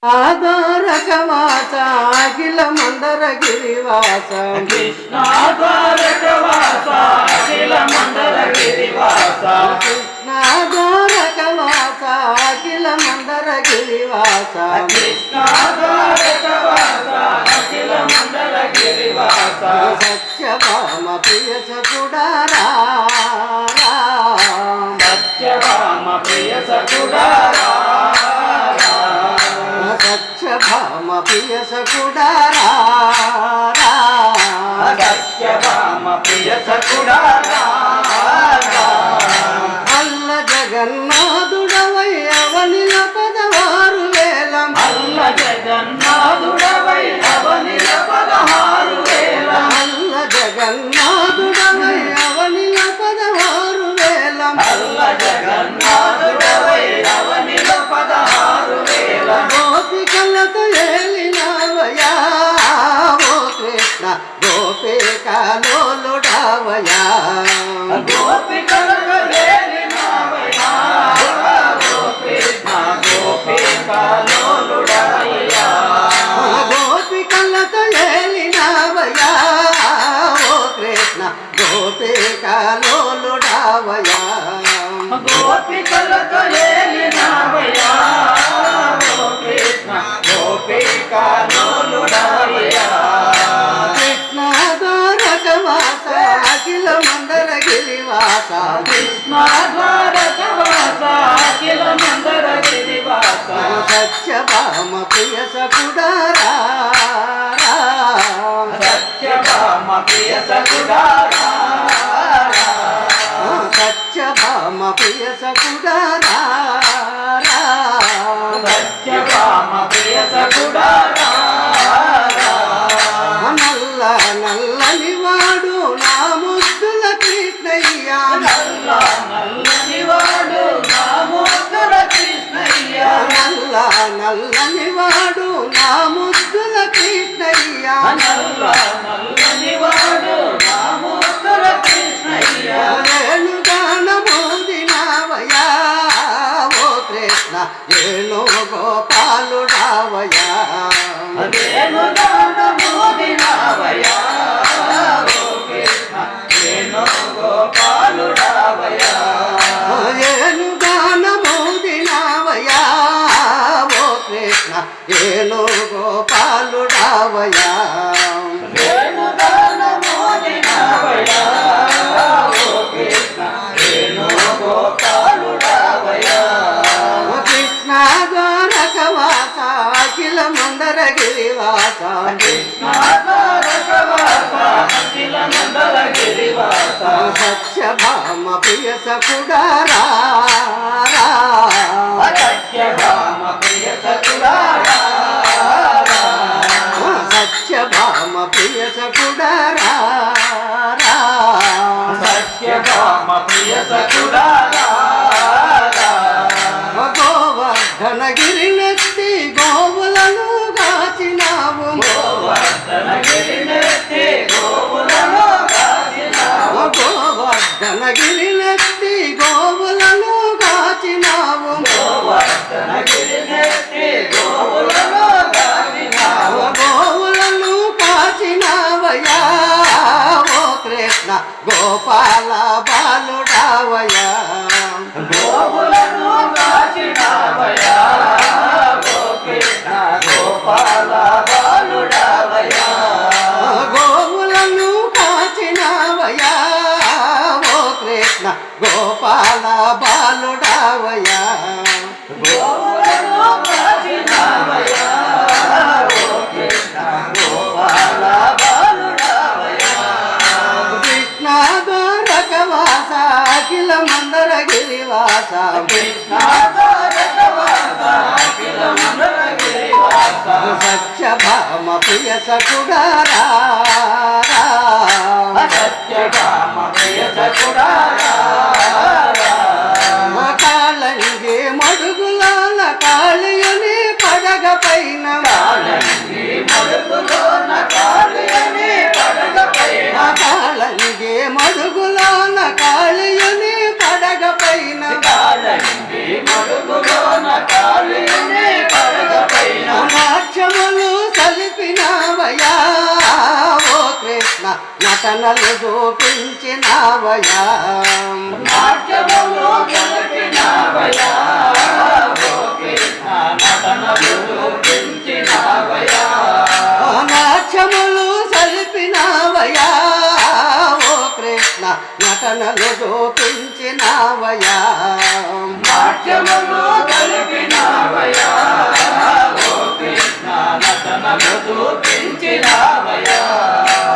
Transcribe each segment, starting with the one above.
ఆధారకవాస అఖిల మందరగిరివాస కృష్ణాధారకవాస అఖిల మందరగిరివాస కృష్ణాధారకవాస అఖిల మందరగిరివాస కృష్ణాధారకవాస అఖిల మందరగిరివాస సత్యభామ ప్రియ సకుడారా సత్యభామ ప్రియ సకుడారా సత్యభామ ప్రియ సకుడారా సత్యభామ ప్రియ సకుడారా అల్ల జగన్నాథుడవై అవనిల పదవారు వేలం అల్ల జగన్నాథుడవై అవనిల 16 వేల అల్ల జగన్నాథుడవై అవనిల 16 వేలం అల్ల జగన్నాథుడవై అవనిల 16 వేల గోపికలతో ఏలినవయా ఓ కృష్ణ గోపికలోలుడవయా గోపికలకు ఏలినవయా ఓ కృష్ణ గోపికలోలుడవయా గోపికలతో ఏలినవయా ఓ కృష్ణ గోపికలోలుడవయా గోపికలకు ఏలినవయా ఓ కృష్ణ గోపికలోలుడవయా కృష్ణాధారకవాస అఖిల మందరగిరివాస కృష్ణాధారకవాస అఖిల మందరగిరివాస సత్యభామ ప్రియ సకుడారా సత్యభామ ప్రియ సకుడారా సత్యభామ ప్రియ సకుడారా సత్యభామ ప్రియ సకుడారా నల్ల నల్లని వాడు నా ముద్దుల కృష్ణయ్య నల్ల నల్లని వాడు నా ముద్దుల కృష్ణయ్య నల్ల నల్లని వాడు నా ముద్దుల కృష్ణయ్య నల్ల నల్లని వాడు నా ముద్దుల కృష్ణయ్య ఏనుగానమోదినావయా ఓ కృష్ణ ఏను గోపాలుడావయా అదేనుగానమోదినావయా ఓ కృష్ణ ఏను గోపాలుడావయా ఏనుగానమోదినావయా ఓ కృష్ణ ఏను గోపాలుడావయా ఏనుగానమోదినావయా ఓ కృష్ణ ఏను గోపాలుడావయా కృష్ణాధారకవాస అఖిల మందరగిరివాస కృష్ణాధారకవాస అఖిల మందరగిరివాస సత్యభామ ప్రియ సకుడారా సత్యభామ ప్రియ సకుడారా సత్యభామ ప్రియ సకుడారా సత్యభామ ప్రియ సకుడారా గోవర్ధనగిరి నెత్తి గోవులను గాచినావు గోవర్ధనగిరి నెత్తి గోవులను కాచినావు గోవర్ధనగిరి నెత్తి గోవులను గాచినావు గోవర్ధనగిరి నెత్తి గోవులను కాచినావు గోవులను కాచినావయా ఓ కృష్ణ గోపాల బాలుడావయా గోవులను కాచినావయా ఓ కృష్ణ గోపాల బాలుడావయా గోవులను కాచినావయా ఓ కృష్ణ గోపాల బాలుడావయా గోవులను కాచినావయా ఓ కృష్ణ గోపాల బాలుడావయా కృష్ణాధారకవాస అఖిల మందరగిరివాస కృష్ణాధారకవాస అఖిల మందరగిరివాస సత్యభామ ప్రియ సకుడారా సత్యభామ ప్రియ సకుడారా కాళంగి మడుగులాల కాళియని పడగ పైన కాళంగి మడుగులోన కాళియని పడగ పైన కాళంగి మడుగులాల కాళియని పడగ పైన కాళంగి మడుగులోన కాళియని పడగ పైన నటనలు చూపించినావయా నాట్యములు తెలిపినావయా ఓ కృష్ణ నటనలు చూపించినావయా నాట్యములు సల్పినావయా ఓ కృష్ణ నటనలు చూపించినావయా నాట్యములు తెలిపినావయా ఓ కృష్ణ నటనలు చూపించినావయా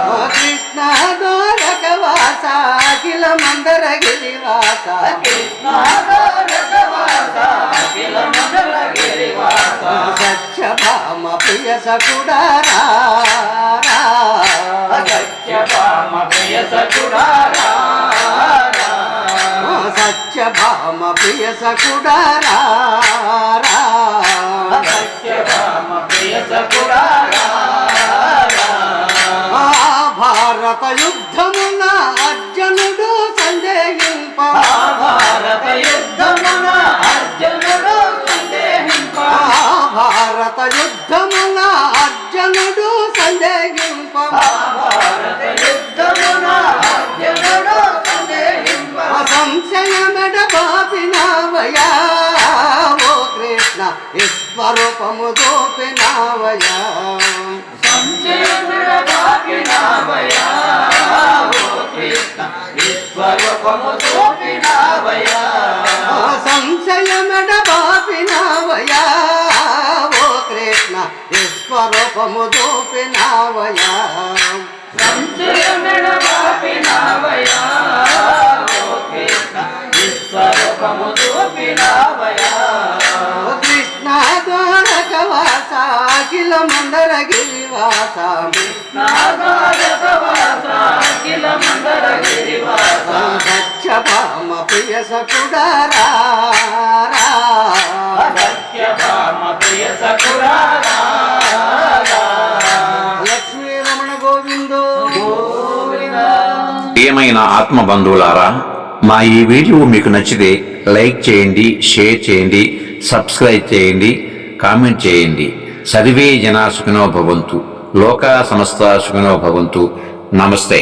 ఓ కృష్ణ ద్వారకవాస అఖిల మందర గిరివాస కృష్ణ ద్వారకవాస అఖిల మండల గిరివాస సత్యభామ ప్రియ సకుడారా సత్యభామ ప్రియ సకుడారా సత్యభామ ప్రియ సకుడారా సత్యభామ ప్రియ సకుడారా భారత యుద్ధమున అర్జునుడు సందేహింప భారత యుద్ధమున అర్జునుడు సందేహింప భారత యుద్ధమున అర్జునుడు సందేహింప భారత యుద్ధమున అర్జునుడు సందేహింప సంశయమెడ బాపినావయా ఓ కృష్ణ ఈశ్వరూపము దోపినావయా సంశయముల బాపినావయా ఓ కృష్ణ విశ్వరూపము చూపినావయా సంశయమెడ బాపినావయా ఓ కృష్ణ ఈశ్వరూపము దోపినావయా సంశయముల బాపినావయా ఓ కృష్ణ విశ్వరూపము చూపినావయా కృష్ణ ద్వారకవాస అఖిల మందర గిరివాస నాగారకవాస అఖిల మండల గిరివాస సత్యభామ ప్రియ సకుడారా సత్యభామ ప్రియ సకుడారా లక్ష్మీ రమణ గోవిందో ప్రియమైన ఆత్మ బంధువులారా, మా ఈ వీడియో మీకు నచ్చితే లైక్ చేయండి, షేర్ చేయండి, సబ్స్క్రైబ్ చేయండి, కామెంట్ చేయండి. సర్వే జనా సుఖినో భవంతు, లోకా సమస్త సుఖినో భవంతు. నమస్తే.